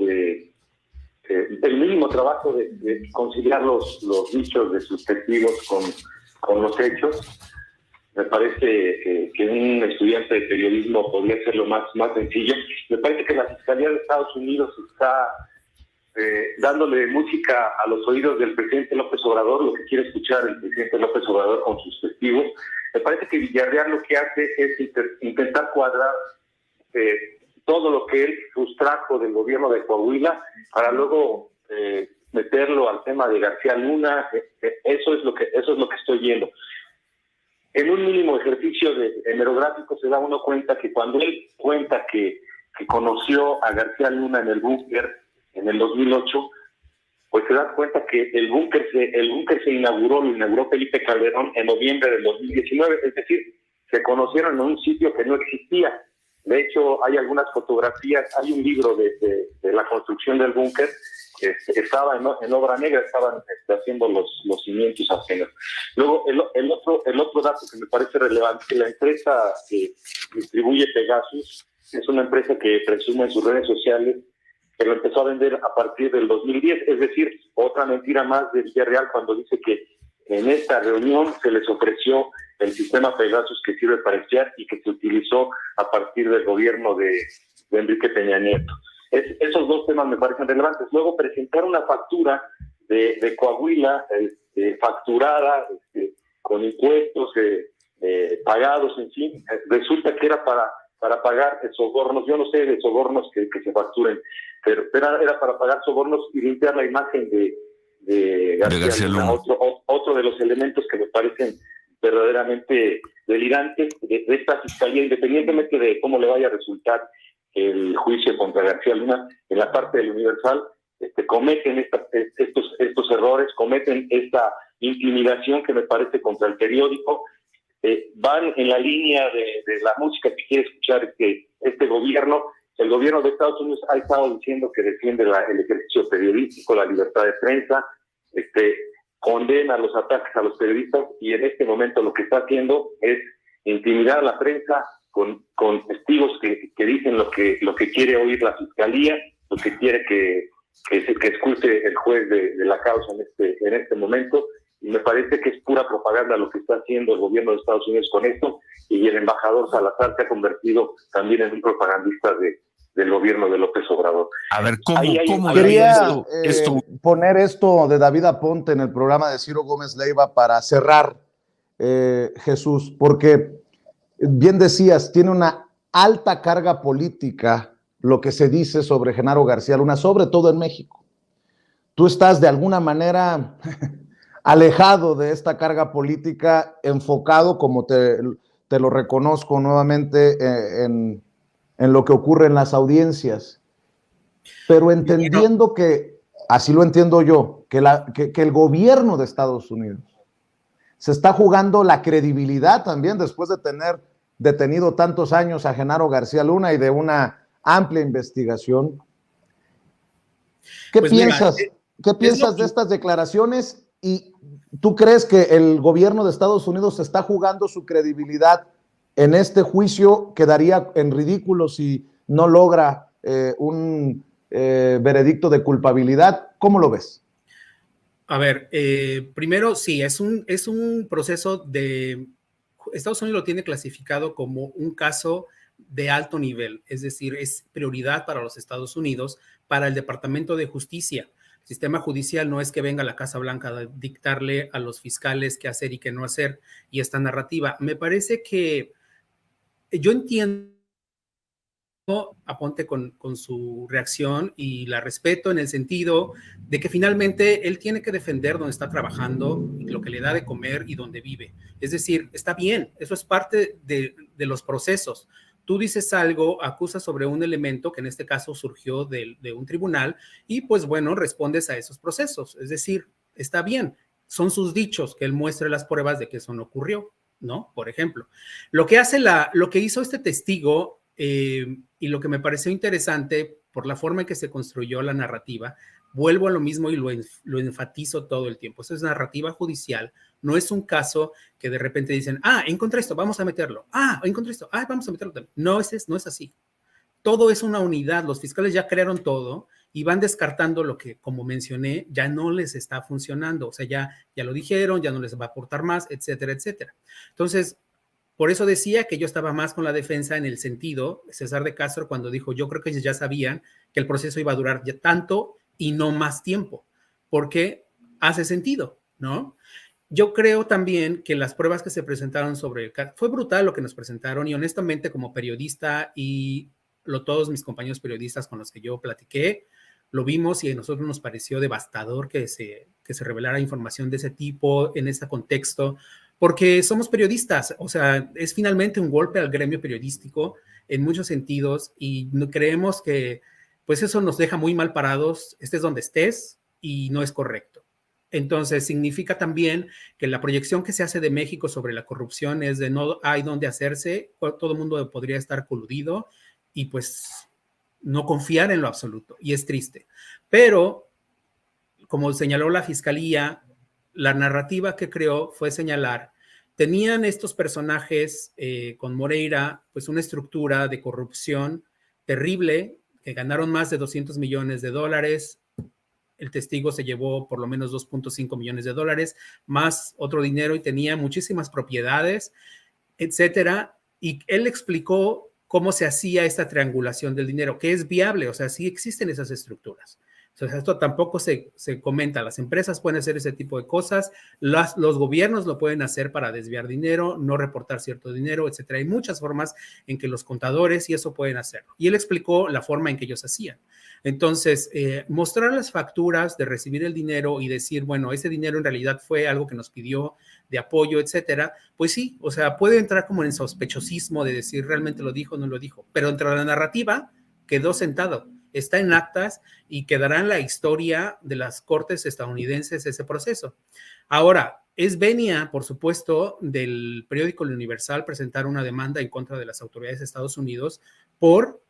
S5: el mínimo trabajo de conciliar los dichos de sus testigos con los hechos. Me parece que un estudiante de periodismo podría hacerlo más sencillo. Me parece que la Fiscalía de Estados Unidos está dándole música a los oídos del presidente López Obrador, lo que quiere escuchar el presidente López Obrador con sus testigos. Me parece que Villarreal lo que hace es intentar cuadrar todo lo que él sustrajo del gobierno de Coahuila para luego meterlo al tema de García Luna. Eso es lo que estoy viendo. En un mínimo ejercicio de hemerográfico se da uno cuenta que cuando él cuenta que conoció a García Luna en el búnker en el 2008, pues se da cuenta que el búnker se inauguró Felipe Calderón en noviembre del 2019, es decir, se conocieron en un sitio que no existía. De hecho, hay algunas fotografías, hay un libro de la construcción del búnker estaba en obra negra, estaban haciendo los cimientos apenas. Luego, el otro dato que me parece relevante, que la empresa que distribuye Pegasus es una empresa que presume en sus redes sociales que lo empezó a vender a partir del 2010, es decir, otra mentira más de Villarreal cuando dice que en esta reunión se les ofreció el sistema Pegasus que sirve para espiar y que se utilizó a partir del gobierno de Enrique Peña Nieto. Esos dos temas me parecen relevantes. Luego presentar una factura de Coahuila facturada con impuestos pagados, en fin, resulta que era para pagar sobornos. Yo no sé de sobornos que se facturen, pero era para pagar sobornos y limpiar la imagen de García Luna. Otro de los elementos que me parecen verdaderamente delirantes de esta fiscalía, independientemente de cómo le vaya a resultar el juicio contra García Luna, en la parte del Universal, cometen estos errores, cometen esta intimidación que me parece contra el periódico, van en la línea de la música que quiere escuchar este gobierno. El gobierno de Estados Unidos ha estado diciendo que defiende el ejercicio periodístico, la libertad de prensa, condena los ataques a los periodistas y en este momento lo que está haciendo es intimidar a la prensa con testigos que dicen lo que quiere oír la fiscalía, lo que quiere que escuche el juez de la causa en este momento. Y me parece que es pura propaganda lo que está haciendo el gobierno de Estados Unidos con esto, y el embajador Salazar se ha convertido también en un propagandista del gobierno de López Obrador.
S2: A ver, ¿cómo
S1: quería
S2: esto?
S1: Poner esto de David Aponte en el programa de Ciro Gómez Leiva para cerrar, Jesús, porque bien decías, tiene una alta carga política lo que se dice sobre Genaro García Luna, sobre todo en México. Tú estás de alguna manera alejado de esta carga política, enfocado, como te lo reconozco nuevamente, en lo que ocurre en las audiencias, pero entendiendo que, así lo entiendo yo, que el gobierno de Estados Unidos se está jugando la credibilidad también después de tener detenido tantos años a Genaro García Luna y de una amplia investigación. ¿Qué
S4: pues
S1: piensas?
S4: Mira,
S1: ¿Qué piensas de estas declaraciones? ¿Y tú crees que el gobierno de Estados Unidos está jugando su credibilidad en este juicio? Quedaría en ridículo si no logra un veredicto de culpabilidad. ¿Cómo lo ves?
S4: A ver, primero sí, es un proceso de... Estados Unidos lo tiene clasificado como un caso de alto nivel, es decir, es prioridad para los Estados Unidos, para el Departamento de Justicia. El sistema judicial no es que venga a la Casa Blanca a dictarle a los fiscales qué hacer y qué no hacer, y esta narrativa. Me parece que yo entiendo Aponte con su reacción y la respeto en el sentido de que finalmente él tiene que defender donde está trabajando, lo que le da de comer y donde vive. Es decir, está bien, eso es parte de los procesos. Tú dices algo, acusas sobre un elemento que en este caso surgió de un tribunal y pues bueno, respondes a esos procesos. Es decir, está bien, son sus dichos, que él muestre las pruebas de que eso no ocurrió, ¿no? Por ejemplo, lo que hizo este testigo y lo que me pareció interesante por la forma en que se construyó la narrativa, vuelvo a lo mismo y lo enfatizo todo el tiempo. Eso es narrativa judicial, no es un caso que de repente dicen, encontré esto, vamos a meterlo. Encontré esto, vamos a meterlo también. No es así. Todo es una unidad. Los fiscales ya crearon todo y van descartando lo que, como mencioné, ya no les está funcionando. O sea, ya lo dijeron, ya no les va a aportar más, etcétera, etcétera. Entonces, por eso decía que yo estaba más con la defensa en el sentido, César de Castro, cuando dijo, yo creo que ellos ya sabían que el proceso iba a durar ya tanto y no más tiempo, porque hace sentido, ¿no? Yo creo también que las pruebas que se presentaron sobre el caso, fue brutal lo que nos presentaron y honestamente como periodista y todos mis compañeros periodistas con los que yo platiqué, lo vimos y a nosotros nos pareció devastador que se revelara información de ese tipo en este contexto, porque somos periodistas, o sea, es finalmente un golpe al gremio periodístico en muchos sentidos y creemos que pues eso nos deja muy mal parados, estés donde estés y no es correcto. Entonces significa también que la proyección que se hace de México sobre la corrupción es de no hay dónde hacerse, todo el mundo podría estar coludido y pues no confiar en lo absoluto y es triste. Pero como señaló la fiscalía, la narrativa que creó fue señalar, tenían estos personajes con Moreira, pues una estructura de corrupción terrible, que ganaron más de $200 millones. El testigo se llevó por lo menos $2.5 millones, más otro dinero, y tenía muchísimas propiedades, etcétera. Y él explicó cómo se hacía esta triangulación del dinero, que es viable, o sea, sí existen esas estructuras. Entonces, esto tampoco se comenta. Las empresas pueden hacer ese tipo de cosas, los gobiernos lo pueden hacer para desviar dinero, no reportar cierto dinero, etcétera. Hay muchas formas en que los contadores y eso pueden hacerlo. Y él explicó la forma en que ellos hacían. Entonces, mostrar las facturas de recibir el dinero y decir, bueno, ese dinero en realidad fue algo que nos pidió de apoyo, etcétera, pues sí, o sea, puede entrar como en sospechosismo de decir realmente lo dijo o no lo dijo, pero entre la narrativa quedó sentado, está en actas y quedará en la historia de las cortes estadounidenses ese proceso. Ahora, es venia, por supuesto, del periódico El Universal presentar una demanda en contra de las autoridades de Estados Unidos por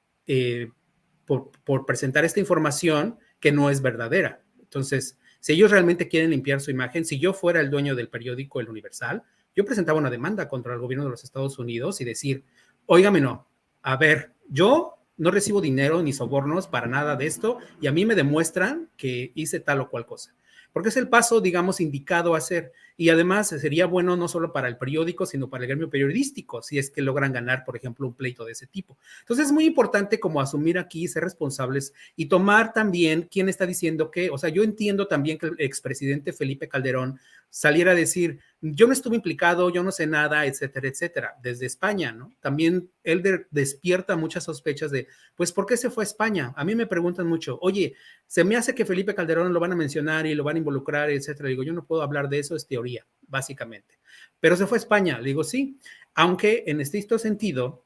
S4: presentar esta información que no es verdadera. Entonces, si ellos realmente quieren limpiar su imagen, si yo fuera el dueño del periódico El Universal, yo presentaba una demanda contra el gobierno de los Estados Unidos y decir, óigame, no, a ver, yo no recibo dinero ni sobornos para nada de esto y a mí me demuestran que hice tal o cual cosa. Porque es el paso, digamos, indicado a hacer. Y además sería bueno no solo para el periódico, sino para el gremio periodístico, si es que logran ganar, por ejemplo, un pleito de ese tipo. Entonces es muy importante como asumir aquí, ser responsables y tomar también quién está diciendo qué. O sea, yo entiendo también que el expresidente Felipe Calderón saliera a decir, yo no estuve implicado, yo no sé nada, etcétera, etcétera, desde España, ¿no? También él despierta muchas sospechas de, pues, ¿por qué se fue a España? A mí me preguntan mucho, oye, se me hace que Felipe Calderón lo van a mencionar y lo van a involucrar, etcétera. Digo, yo no puedo hablar de eso, es teoría, básicamente. Pero se fue a España, le digo, sí, aunque en estricto sentido,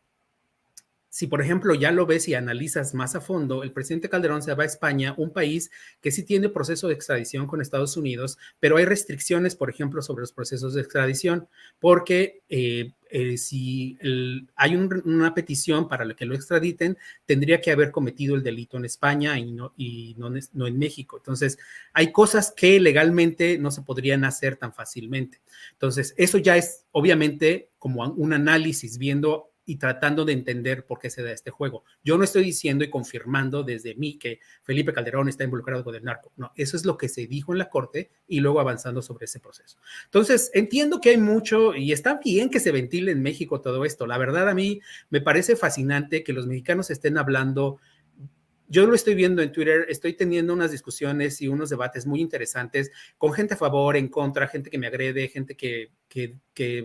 S4: si, por ejemplo, ya lo ves y analizas más a fondo, el presidente Calderón se va a España, un país que sí tiene proceso de extradición con Estados Unidos, pero hay restricciones, por ejemplo, sobre los procesos de extradición, porque si hay una petición para que lo extraditen, tendría que haber cometido el delito en España y no en México. Entonces, hay cosas que legalmente no se podrían hacer tan fácilmente. Entonces, eso ya es obviamente como un análisis viendo y tratando de entender por qué se da este juego. Yo no estoy diciendo y confirmando desde mí que Felipe Calderón está involucrado con el narco. No, eso es lo que se dijo en la corte y luego avanzando sobre ese proceso. Entonces, entiendo que hay mucho y está bien que se ventile en México todo esto. La verdad, a mí me parece fascinante que los mexicanos estén hablando. Yo lo estoy viendo en Twitter, estoy teniendo unas discusiones y unos debates muy interesantes con gente a favor, en contra, gente que me agrede, gente que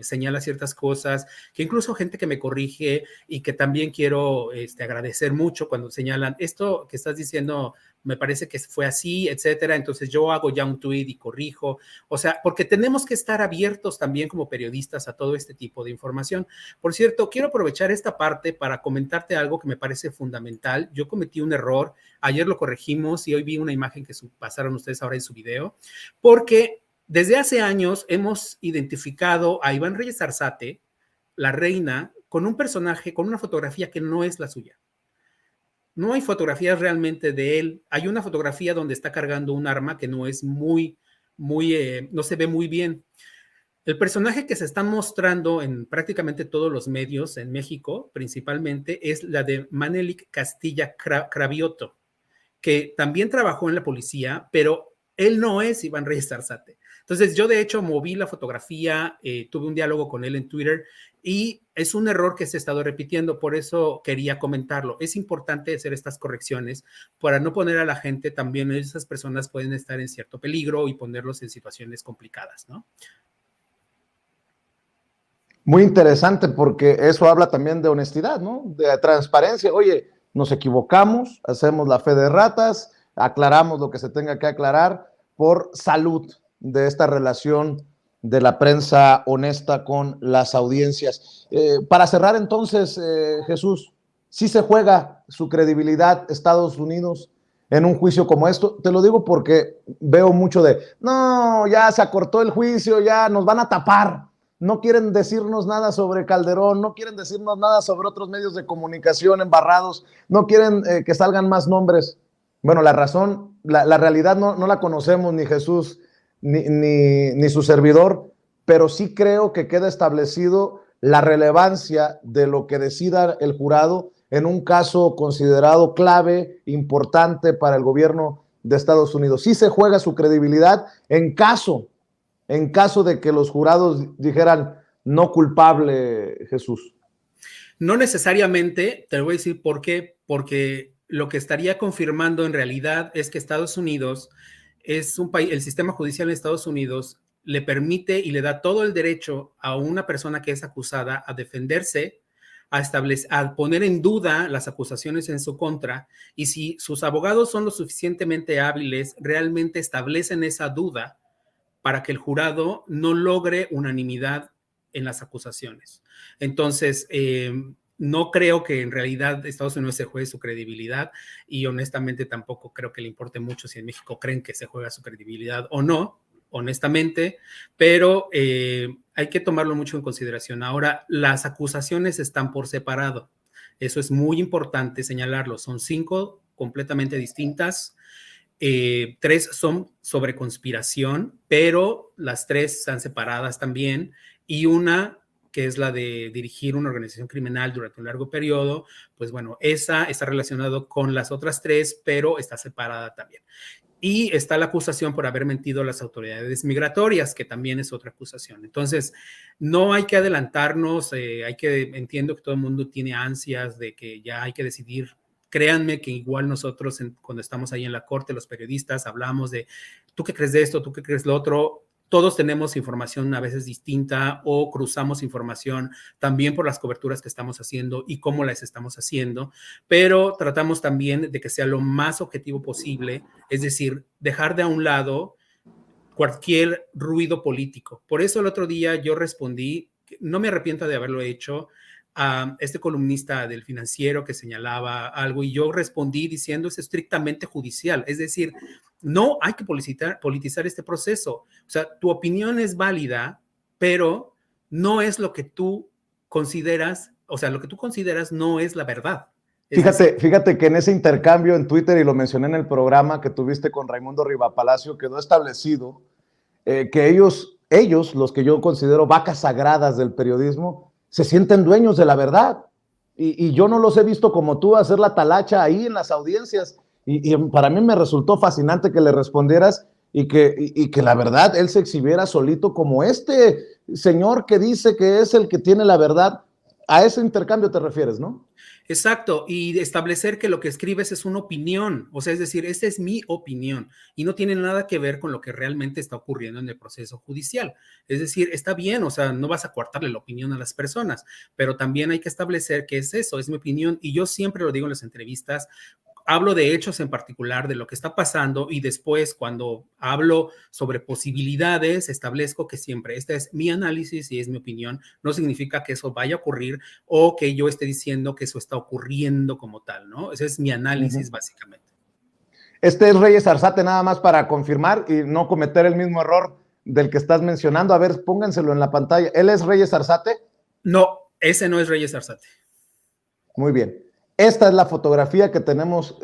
S4: señala ciertas cosas, que incluso gente que me corrige y que también quiero agradecer mucho cuando señalan esto que estás diciendo, me parece que fue así, etcétera. Entonces yo hago ya un tweet y corrijo. O sea, porque tenemos que estar abiertos también como periodistas a todo este tipo de información. Por cierto, quiero aprovechar esta parte para comentarte algo que me parece fundamental. Yo cometí un error, ayer lo corregimos y hoy vi una imagen que pasaron ustedes ahora en su video, porque desde hace años hemos identificado a Iván Reyes Arzate, la reina, con un personaje, con una fotografía que no es la suya. No hay fotografías realmente de él. Hay una fotografía donde está cargando un arma que no es no se ve muy bien. El personaje que se está mostrando en prácticamente todos los medios en México, principalmente, es la de Manelik Castilla Cravioto, que también trabajó en la policía, pero él no es Iván Reyes Arzate. Entonces, yo de hecho moví la fotografía, tuve un diálogo con él en Twitter y es un error que se ha estado repitiendo, por eso quería comentarlo. Es importante hacer estas correcciones para no poner a la gente, también esas personas pueden estar en cierto peligro y ponerlos en situaciones complicadas, ¿no?
S1: Muy interesante porque eso habla también de honestidad, ¿no? De transparencia. Oye, nos equivocamos, hacemos la fe de ratas, aclaramos lo que se tenga que aclarar por salud de esta relación de la prensa honesta con las audiencias. Para cerrar entonces, Jesús, ¿sí se juega su credibilidad Estados Unidos en un juicio como esto? Te lo digo porque veo mucho de, no, ya se acortó el juicio, ya nos van a tapar. No quieren decirnos nada sobre Calderón, no quieren decirnos nada sobre otros medios de comunicación embarrados, no quieren que salgan más nombres. Bueno, la razón, la realidad no la conocemos ni Jesús ni su servidor, pero sí creo que queda establecido la relevancia de lo que decida el jurado en un caso considerado clave, importante para el gobierno de Estados Unidos. Sí se juega su credibilidad en caso de que los jurados dijeran no culpable, Jesús.
S4: No necesariamente, te lo voy a decir por qué, porque lo que estaría confirmando en realidad es que Estados Unidos es un país, el sistema judicial en Estados Unidos le permite y le da todo el derecho a una persona que es acusada a defenderse, a poner en duda las acusaciones en su contra, y si sus abogados son lo suficientemente hábiles, realmente establecen esa duda para que el jurado no logre unanimidad en las acusaciones. Entonces, no creo que en realidad Estados Unidos se juegue su credibilidad, y honestamente tampoco creo que le importe mucho si en México creen que se juega su credibilidad o no, honestamente, pero hay que tomarlo mucho en consideración. Ahora, las acusaciones están por separado. Eso es muy importante señalarlo. Son 5 completamente distintas. 3 son sobre conspiración, pero las 3 están separadas también, y una que es la de dirigir una organización criminal durante un largo periodo, pues bueno, esa está relacionada con las otras 3, pero está separada también. Y está la acusación por haber mentido a las autoridades migratorias, que también es otra acusación. Entonces, no hay que adelantarnos, entiendo que todo el mundo tiene ansias de que ya hay que decidir. Créanme que igual nosotros cuando estamos ahí en la corte, los periodistas, hablamos de, ¿tú qué crees de esto? ¿Tú qué crees de lo otro? Todos tenemos información a veces distinta, o cruzamos información también por las coberturas que estamos haciendo y cómo las estamos haciendo, pero tratamos también de que sea lo más objetivo posible, es decir, dejar de a un lado cualquier ruido político. Por eso el otro día yo respondí, no me arrepiento de haberlo hecho, a este columnista del Financiero que señalaba algo, y yo respondí diciendo es estrictamente judicial, es decir, no hay que politizar este proceso. O sea, tu opinión es válida, pero no es lo que tú consideras, o sea, lo que tú consideras no es la verdad.
S1: Fíjate que en ese intercambio en Twitter, y lo mencioné en el programa que tuviste con Raimundo Rivapalacio, quedó establecido que ellos, los que yo considero vacas sagradas del periodismo, se sienten dueños de la verdad. Y yo no los he visto como tú hacer la talacha ahí en las audiencias. Y para mí me resultó fascinante que le respondieras y que la verdad él se exhibiera solito como este señor que dice que es el que tiene la verdad. A ese intercambio te refieres, ¿no?
S4: Exacto, y establecer que lo que escribes es una opinión, o sea, es decir, esta es mi opinión y no tiene nada que ver con lo que realmente está ocurriendo en el proceso judicial. Es decir, está bien, o sea, no vas a coartarle la opinión a las personas, pero también hay que establecer que es eso, es mi opinión, y yo siempre lo digo en las entrevistas. Hablo de hechos en particular, de lo que está pasando, y después cuando hablo sobre posibilidades, establezco que siempre este es mi análisis y es mi opinión. No significa que eso vaya a ocurrir o que yo esté diciendo que eso está ocurriendo como tal, ¿no? Ese es mi análisis, básicamente.
S1: Este es Reyes Arzate, nada más para confirmar y no cometer el mismo error del que estás mencionando. A ver, pónganselo en la pantalla. ¿Él es Reyes Arzate?
S4: No, ese no es Reyes Arzate.
S1: Muy bien. Esta es la fotografía que debemos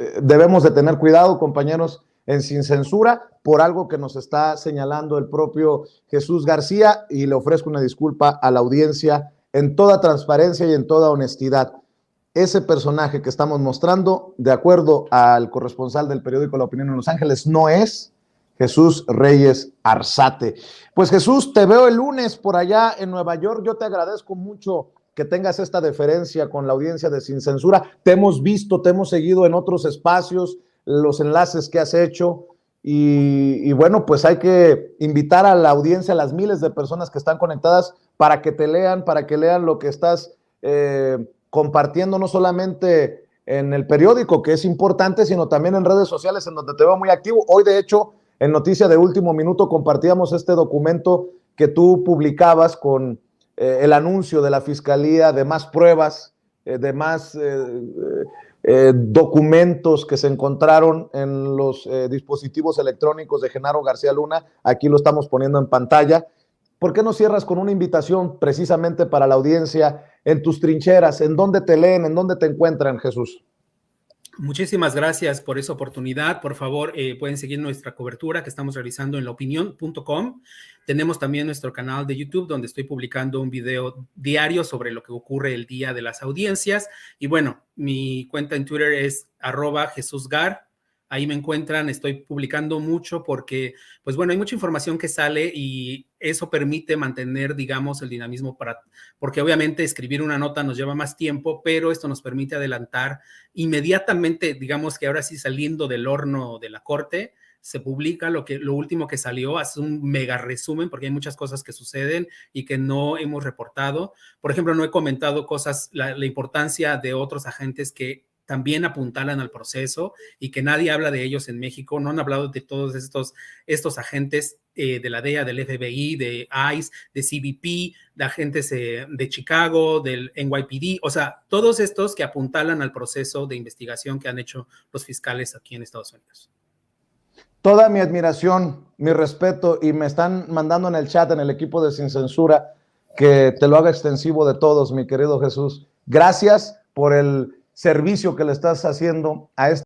S1: de tener cuidado, compañeros, en Sin Censura, por algo que nos está señalando el propio Jesús García, y le ofrezco una disculpa a la audiencia en toda transparencia y en toda honestidad. Ese personaje que estamos mostrando, de acuerdo al corresponsal del periódico La Opinión en Los Ángeles, no es Jesús Reyes Arzate. Pues Jesús, te veo el lunes por allá en Nueva York. Yo te agradezco mucho que tengas esta deferencia con la audiencia de Sin Censura. Te hemos visto, te hemos seguido en otros espacios, los enlaces que has hecho, y bueno, pues hay que invitar a la audiencia, a las miles de personas que están conectadas, para que te lean, para que lean lo que estás compartiendo, no solamente en el periódico, que es importante, sino también en redes sociales, en donde te veo muy activo. Hoy, de hecho, en Noticia de Último Minuto compartíamos este documento que tú publicabas con el anuncio de la Fiscalía de más pruebas, de más documentos que se encontraron en los dispositivos electrónicos de Genaro García Luna. Aquí lo estamos poniendo en pantalla. ¿Por qué no cierras con una invitación precisamente para la audiencia en tus trincheras? ¿En dónde te leen? ¿En dónde te encuentran, Jesús?
S4: Muchísimas gracias por esa oportunidad. Por favor, pueden seguir nuestra cobertura que estamos realizando en laopinion.com. Tenemos también nuestro canal de YouTube donde estoy publicando un video diario sobre lo que ocurre el día de las audiencias. Y bueno, mi cuenta en Twitter es @JesusGar. Ahí me encuentran, estoy publicando mucho porque, pues bueno, hay mucha información que sale y eso permite mantener, digamos, el dinamismo porque obviamente escribir una nota nos lleva más tiempo, pero esto nos permite adelantar inmediatamente, digamos que ahora sí saliendo del horno de la corte, se publica lo último que salió, hace un mega resumen porque hay muchas cosas que suceden y que no hemos reportado. Por ejemplo, no he comentado la importancia de otros agentes que también apuntalan al proceso y que nadie habla de ellos en México. No han hablado de todos estos agentes de la DEA, del FBI, de ICE, de CBP, de agentes de Chicago, del NYPD, o sea, todos estos que apuntalan al proceso de investigación que han hecho los fiscales aquí en Estados Unidos.
S1: Toda mi admiración, mi respeto, y me están mandando en el chat, en el equipo de Sin Censura, que te lo haga extensivo de todos, mi querido Jesús. Gracias por el servicio que le estás haciendo a